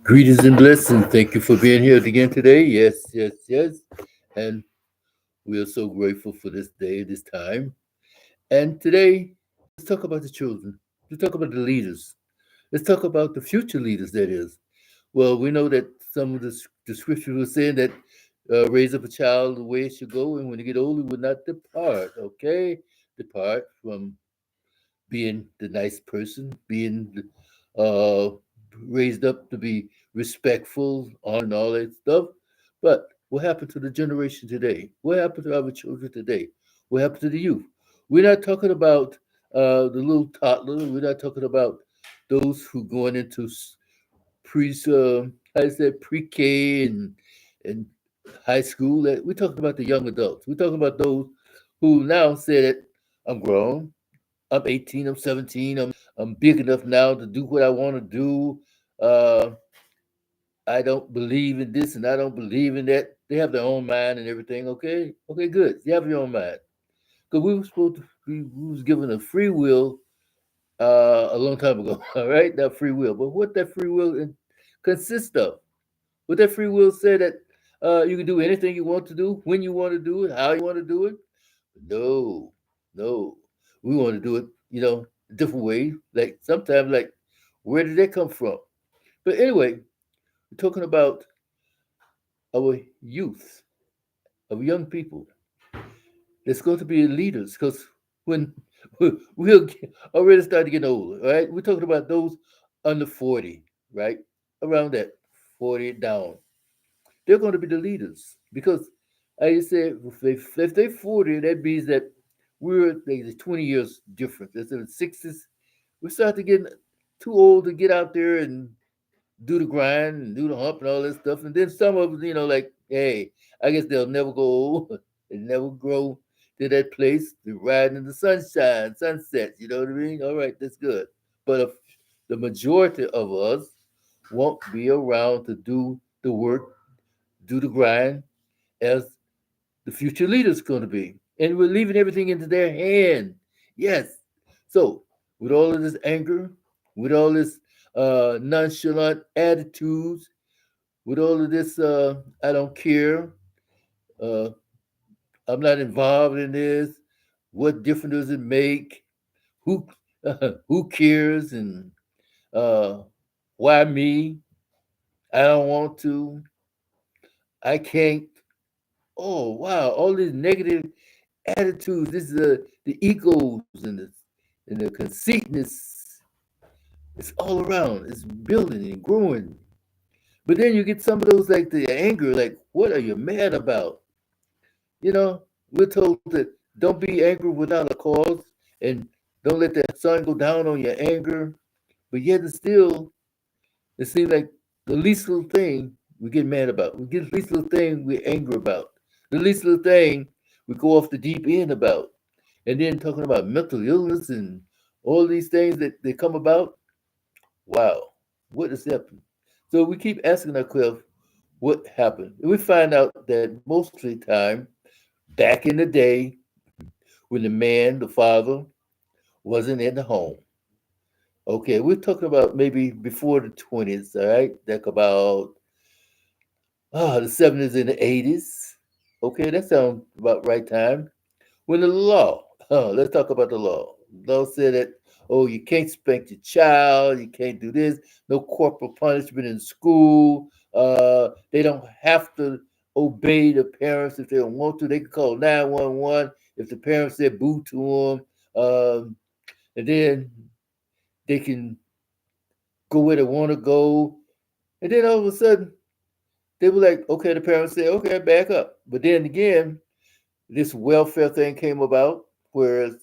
Greetings and blessings. Thank you for being here again today. Yes, yes, yes. And we are so grateful for this day, this time. And today, let's talk about the children. Let's talk about the leaders. Let's talk about the future leaders, that is. Well, we know that some of the scriptures were saying that raise up a child the way it should go, and when they get older, will not depart, okay? Depart from being the nice person, being uh, raised up to be respectful, honor, and all that stuff. But what happened to the generation today? What happened to our children today? What happened to the youth? We're not talking about the little toddler. We're not talking about those who going into pre, how is that, pre-K and high school. We're talking about the young adults. We're talking about those who now say that I'm grown, I'm 18, I'm 17, I'm big enough now to do what I want to do. Uh, I don't believe in this and I don't believe in that. They have their own mind and everything. Okay, okay, good. You have your own mind. Because we were supposed to, we was given a free will a long time ago. All right, that free will. But what that free will consists of? What that free will say that you can do anything you want to do, when you want to do it, how you want to do it. No, no. We want to do it, a different way. Like sometimes, like, where did that come from? But anyway, we're talking about our youth, our young people. That's going to be leaders because when already started getting older, right? We're talking about those under 40, right? Around that 40 down. They're going to be the leaders because, like I said, if they're 40, that means that we're like 20 years different. That's in the 60s. We start to get too old to get out there and do the grind and do the hump and all that stuff. And then some of us, like, hey, I guess they'll never go old. They never grow to that place to ride in the sunshine, sunsets. You know what I mean? All right, that's good. But if the majority of us won't be around to do the work, do the grind, as the future leader's going to be. And we're leaving everything into their hand. Yes. So, with all of this anger, with all this nonchalant attitudes, with all of this, I don't care, uh, I'm not involved in this, what difference does it make? Who, who cares? And uh, why me? I don't want to. I can't. Oh, wow. All these negative attitudes, this is the egos and the conceitness. It's all around. It's building and growing. But then you get some of those like the anger, like what are you mad about? You know, we're told that don't be angry without a cause, and don't let the sun go down on your anger. But yet and still, it seems like the least little thing we get mad about. We get the least little thing we angry about. The least little thing we go off the deep end about. And then talking about mental illness and all these things that they come about. Wow, what has happened? So we keep asking ourselves, what happened? And we find out that most of the time, back in the day, when the man, the father, wasn't in the home. Okay, we're talking about maybe before the 20s, all right? Like about the 70s and the 80s. Okay, that sounds about right time. When the law, let's talk about the law. The law said that, oh, you can't spank your child, you can't do this, no corporal punishment in school. They don't have to obey the parents if they don't want to. They can call 911 if the parents said boo to them. And then they can go where they want to go. And then all of a sudden, they were like, okay, the parents said, okay, back up. But then again, this welfare thing came about, whereas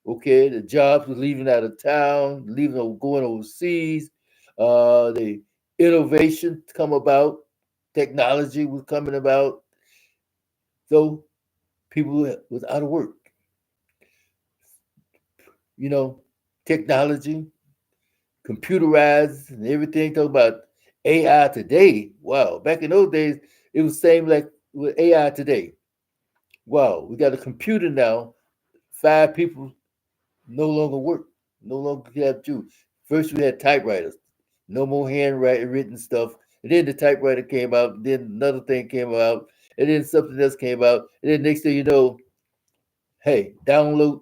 okay, the jobs were leaving out of town, leaving going overseas. The innovation come about, technology was coming about, so people was out of work. You know, technology, computerized, and everything. Talk about AI today. Wow, back in those days, it was same like with AI today. Wow, we got a computer now. 5 people no longer work, no longer have to. First, we had typewriters. No more handwriting written stuff. And then the typewriter came out, then another thing came out, and then something else came out, and then next thing you know, hey, download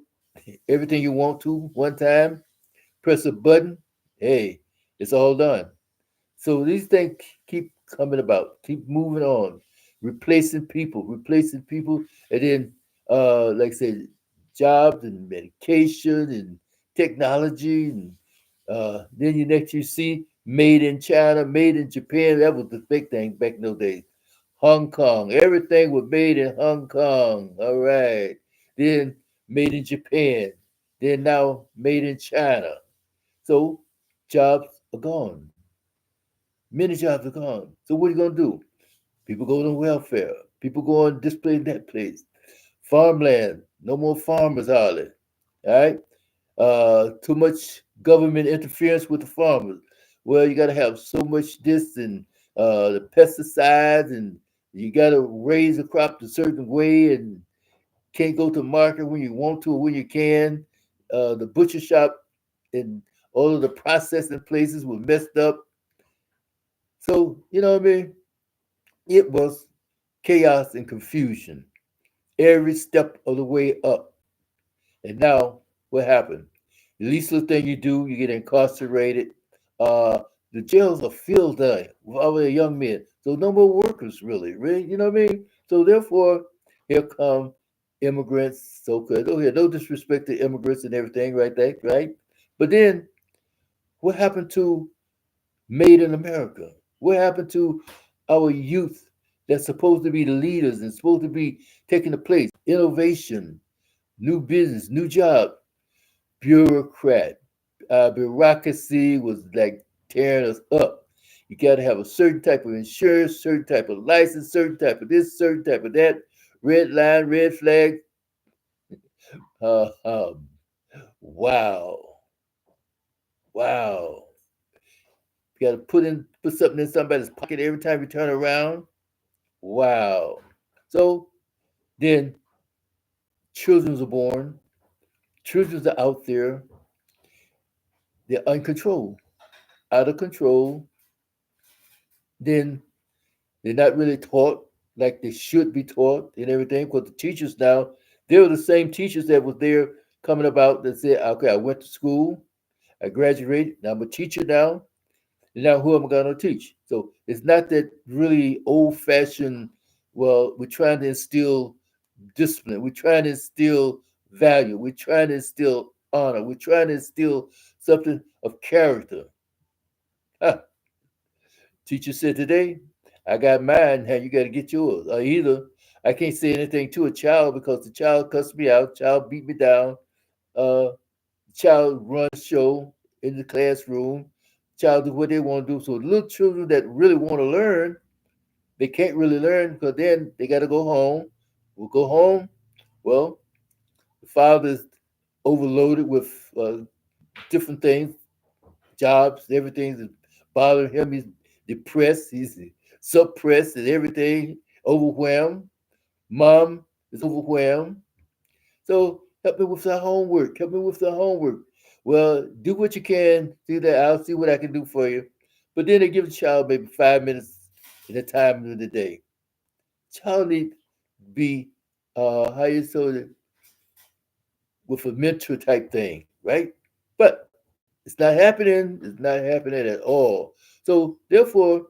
everything you want to one time, press a button, hey, it's all done. So these things keep coming about, keep moving on, replacing people, and then, like I said, jobs and medication and technology, and then you next you see made in China, made in Japan. That was the big thing back in those days. Hong Kong, everything was made in Hong Kong. All right, then made in Japan, then now made in China. So jobs are gone. Many jobs are gone. So what are you gonna do? People go on welfare. People go on this place, that place. Farmland. No more farmers hardly. All right. Too much government interference with the farmers. Well, you got to have so much this and the pesticides, and you got to raise the crop a certain way, and can't go to market when you want to or when you can. The butcher shop and all of the processing places were messed up. So, you know what I mean? It was chaos and confusion every step of the way up. And now, what happened? The least little thing you do, you get incarcerated. Uh, the jails are filled up with other young men. So no more workers, really, you know what I mean? So therefore, here come immigrants. So good. Oh, yeah, no disrespect to immigrants and everything, right? There, right? But then, what happened to Made in America? What happened to our youth that's supposed to be the leaders and supposed to be taking the place? Innovation, new business, new job, bureaucrat. Bureaucracy was like tearing us up. You got to have a certain type of insurance, certain type of license, certain type of this, certain type of that. Red line, red flag. Uh, um, wow, wow. You got to put something in somebody's pocket every time you turn around. Wow. So then children are born. Children are out there. They're uncontrolled, out of control. Then they're not really taught like they should be taught and everything. Because the teachers now, they were the same teachers that was there coming about that said, okay, I went to school, I graduated, now I'm a teacher now. And now who am I going to teach? So it's not that really old fashioned, well, we're trying to instill discipline. We're trying to instill value. We're trying to instill honor. We're trying to instill something of character. Huh. Teacher said today, I got mine, and you got to get yours. Or either I can't say anything to a child because the child cussed me out, child beat me down, uh, child run the show in the classroom, child do what they want to do. So little children that really want to learn, they can't really learn because then they got to go home. We'll go home. Well, the father's overloaded with different things, jobs, everything's bothering him. He's depressed, he's suppressed, and everything, overwhelmed. Mom is overwhelmed. So help me with the homework. Help me with the homework. Well, do what you can. Do that. I'll see what I can do for you. But then they give the child maybe 5 minutes at a time of the day. Child need to be how you so that with a mentor type thing, right? But it's not happening. It's not happening at all. So therefore,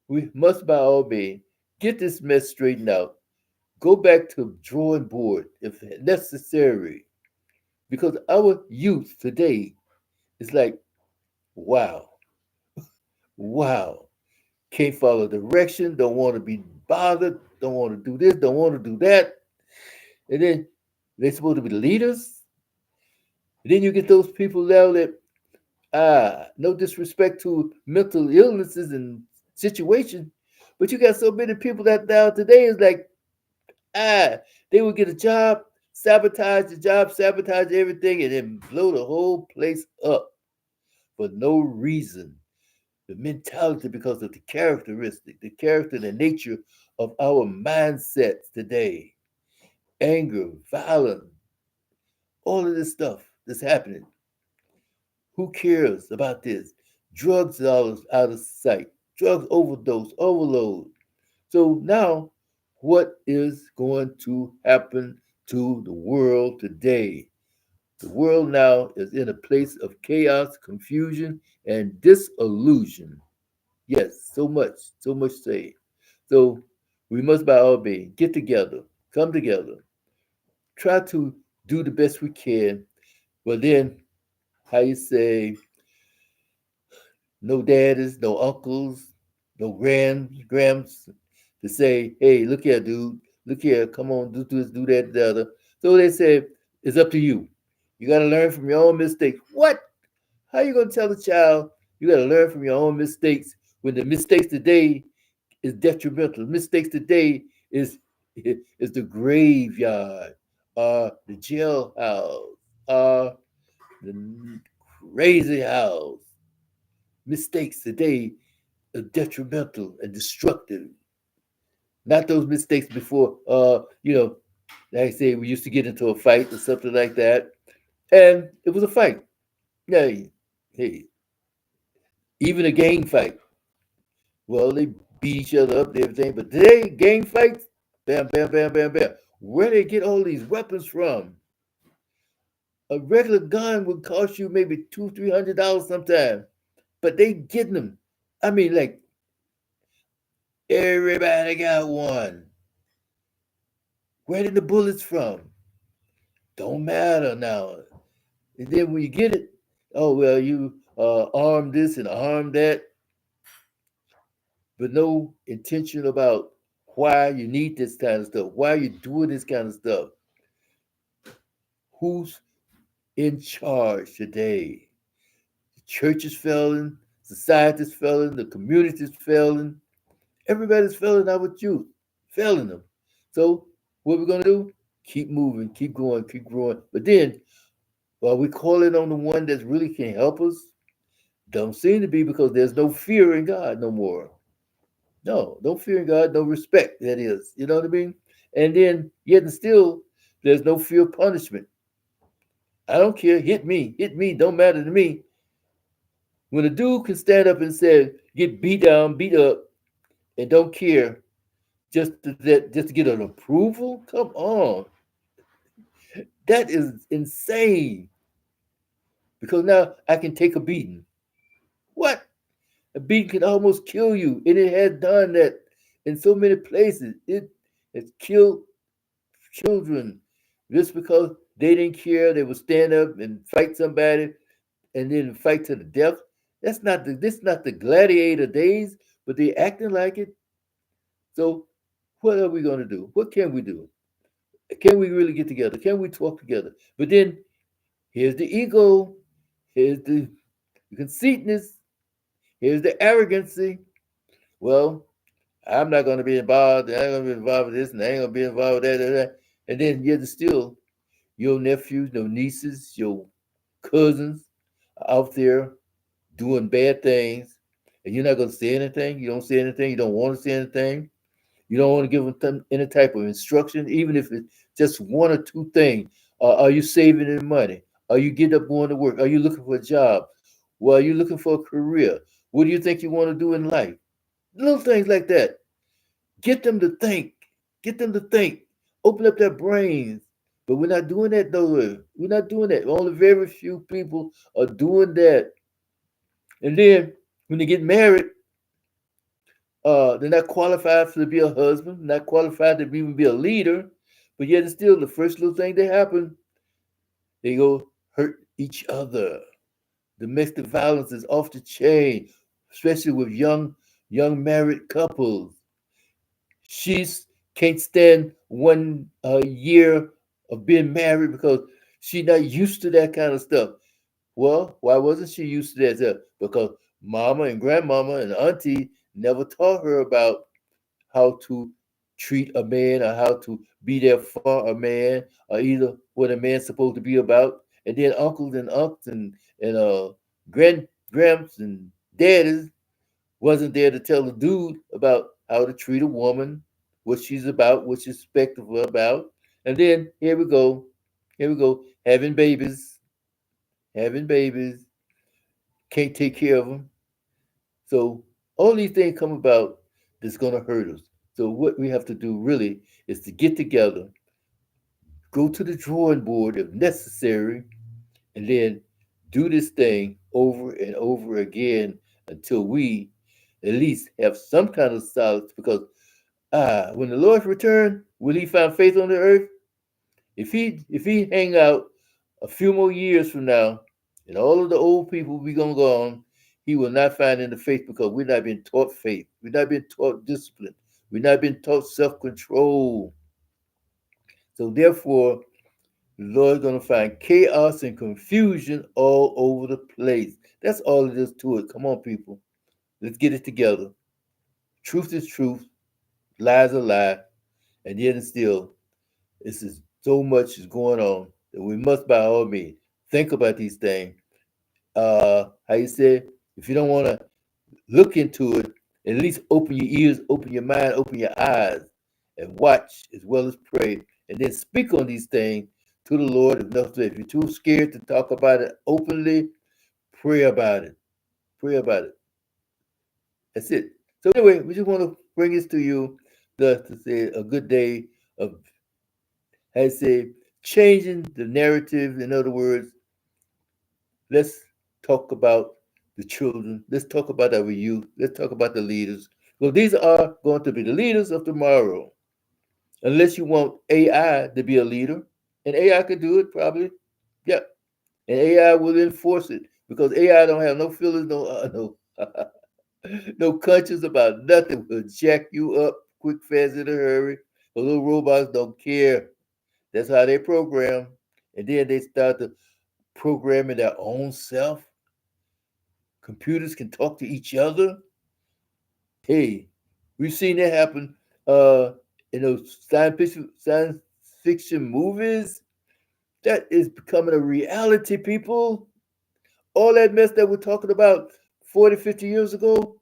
we must by all means get this mess straightened out. Go back to drawing board if necessary, because our youth today is like, wow, wow, can't follow direction, don't want to be bothered, don't want to do this, don't want to do that, and then they're supposed to be the leaders. And then you get those people now that no disrespect to mental illnesses and situations, but you got so many people that now today is like, ah, they would get a job, sabotage the job, sabotage everything, and then blow the whole place up for no reason. The mentality because of the characteristic, the character, the nature of our mindsets today. Anger, violence, all of this stuff that's happening. Who cares about this? Drugs out of sight. Drugs overdose, overload. So now, what is going to happen to the world today? The world now is in a place of chaos, confusion, and disillusion. Yes, so much say. So we must by all means get together, come together, try to do the best we can. But then, how you say, no daddies, no uncles, no grams to say, hey, look here, dude, look here, come on, do this, do that, the other. So they say, it's up to you. You got to learn from your own mistakes. What? How you gonna tell a child you got to learn from your own mistakes when the mistakes today is detrimental? Mistakes today is is the graveyard, the jailhouse, the crazy house. Mistakes today are detrimental and destructive. Not those mistakes before, like I say, we used to get into a fight or something like that, and it was a fight. Yeah, hey, even a gang fight. Well, they beat each other up and everything, but today, gang fights, bam, bam, bam, bam, bam. Where they get all these weapons from? A regular gun would cost you maybe $200, $300 sometimes, but they getting them. I mean, like everybody got one. Where did the bullets from? Don't matter now. And then when you get it, oh well, you arm this and arm that, but no intention about why you need this kind of stuff, why you doing this kind of stuff. Who's in charge today? The church is failing, society's failing, the community's failing, everybody's failing our youth, failing them. So what we're gonna do? Keep moving, keep going, keep growing. But then while we call it on the one that really can help us, don't seem to be because there's no fear in God no more. No, no fear in God, no respect, that is. You know what I mean? And then yet and still there's no fear of punishment. I don't care, hit me, don't matter to me. When a dude can stand up and say, get beat down, beat up, and don't care just to get an approval, come on. That is insane. Because now I can take a beating. What? A beating can almost kill you, and it has done that in so many places. It has killed children just because they didn't care. They would stand up and fight somebody, and then fight to the death. This not the gladiator days, but they acting like it. So what are we gonna do? What can we do? Can we really get together? Can we talk together? But then here's the ego, here's the conceitness, here's the arrogancy. Well, I'm not gonna be involved, I ain't gonna be involved with this, and I ain't gonna be involved with that. And then yet still your nephews, your nieces, your cousins are out there doing bad things, and you're not gonna say anything. You don't say anything. You don't want to say anything. You don't want to give them any type of instruction, even if it's just one or two things. Are you saving any money? Are you getting up going to work? Are you looking for a job? Well, are you looking for a career? What do you think you want to do in life? Little things like that. Get them to think. Get them to think. Open up their brains. But we're not doing that though. We're not doing that. Only very few people are doing that. And then when they get married, they're not qualified to be a husband, not qualified to even be a leader, but yet it's still the first little thing that happen, they go hurt each other. Domestic violence is off the chain, especially with young married couples. She's can't stand 1 year of being married because she's not used to that kind of stuff. Well, why wasn't she used to that stuff? Because mama and grandmama and auntie never taught her about how to treat a man or how to be there for a man or either what a man's supposed to be about. And then uncles and aunts and gramps and daddies wasn't there to tell the dude about how to treat a woman, what she's about, what she's expected of her about. And then here we go, having babies, can't take care of them. So all these things come about that's going to hurt us. So what we have to do really is to get together, go to the drawing board if necessary, and then do this thing over and over again until we at least have some kind of solace. Because when the Lord return, will He find faith on the earth? If he hang out a few more years from now, and all of the old people will be gonna go on, He will not find in the faith because we're not being taught faith. We're not being taught discipline. We're not being taught self-control. So therefore, the Lord's going to find chaos and confusion all over the place. That's all it is to it. Come on, people. Let's get it together. Truth is truth. Lies are lie. And yet still, this is so much is going on that we must, by all means, think about these things. How you say, if you don't want to look into it, at least open your ears, open your mind, open your eyes, and watch as well as pray, and then speak on these things to the Lord. If you're too scared to talk about it openly, pray about it. Pray about it. That's it. So anyway, we just want to bring this to you to say a good day of, I say, changing the narrative. In other words, let's talk about the children. Let's talk about our youth. Let's talk about the leaders. Well, these are going to be the leaders of tomorrow. Unless you want AI to be a leader, and AI could do it probably. Yeah, and AI will enforce it because AI don't have no feelings, no no conscience about nothing. Will jack you up quick, fast, in a hurry. Those little robots don't care. That's how they program, and then they start to programming their own self. Computers can talk to each other. Hey, we've seen that happen in those science fiction movies. That is becoming a reality, people. All that mess that we're talking about 40, 50 years ago,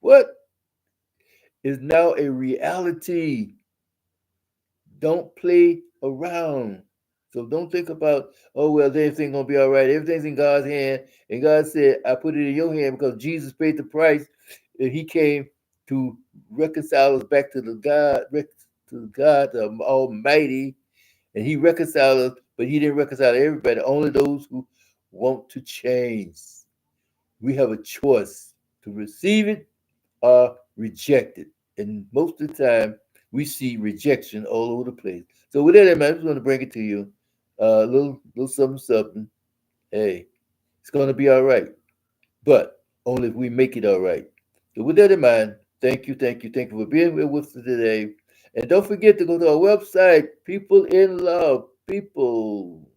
what is now a reality? Don't play around. So don't think about, oh, well, everything's going to be all right. Everything's in God's hand. And God said, I put it in your hand because Jesus paid the price. And He came to reconcile us back to God, the Almighty. And He reconciled us, but He didn't reconcile everybody, only those who want to change. We have a choice to receive it or reject it. And most of the time, we see rejection all over the place. So with that in mind, I just want to bring it to you. A little something, something. Hey, it's going to be all right, but only if we make it all right. So with that in mind, thank you for being here with us today. And don't forget to go to our website, People in Love, People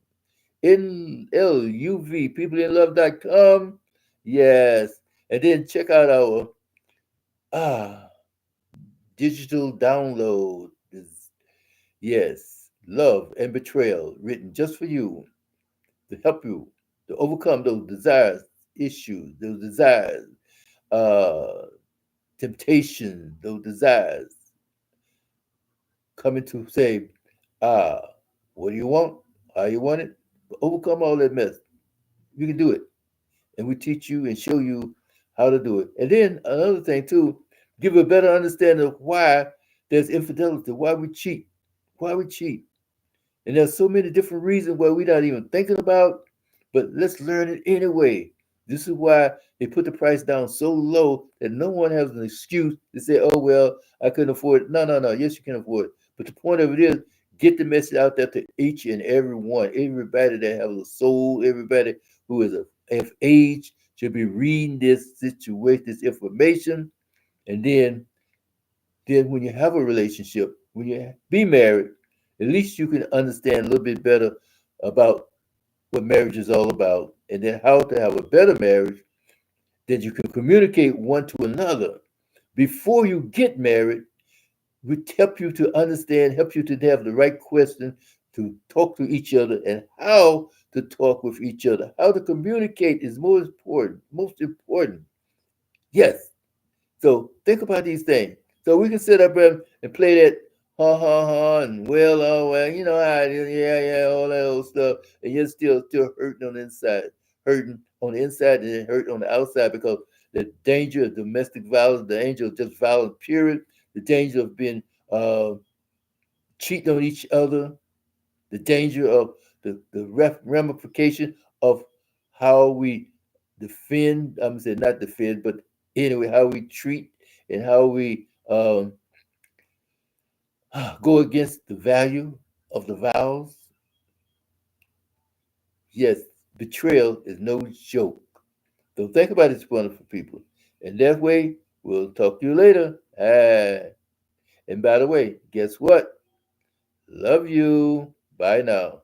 in LUV, peopleinlove.com. Yes. And then check out our ah digital download. Yes, Love and Betrayal, written just for you to help you to overcome those desires, issues, those desires, uh, temptation, those desires, coming to say, ah, what do you want? How you want it? Overcome all that mess. You can do it. And we teach you and show you how to do it. And then another thing too, give a better understanding of why there's infidelity, why we cheat, why we cheat. And there's so many different reasons why we're not even thinking about, but let's learn it anyway. This is why they put the price down so low that no one has an excuse to say, oh, well, I couldn't afford it. No, no, no. Yes, you can afford it. But the point of it is, get the message out there to each and every one. Everybody that has a soul, everybody who is of age should be reading this situation, this information. And then when you have a relationship, when you be married, at least you can understand a little bit better about what marriage is all about, and then how to have a better marriage that you can communicate one to another before you get married. We help you to understand, help you to have the right question to talk to each other and how to talk with each other. How to communicate is most important. Most important. Yes, so think about these things. So we can sit up and play that ha ha ha and well, oh well, how it is, yeah, yeah, all that old stuff, and you're still hurting on the inside, hurting, on the inside and it hurt on the outside because the danger of domestic violence, the danger of just violence, period, the danger of being cheating on each other, the danger of the ramification of how we defend, I'm saying not defend, but anyway, how we treat and how we go against the value of the vows. Yes, betrayal is no joke. So think about it, wonderful people. And that way, we'll talk to you later. And by the way, guess what? Love you. Bye now.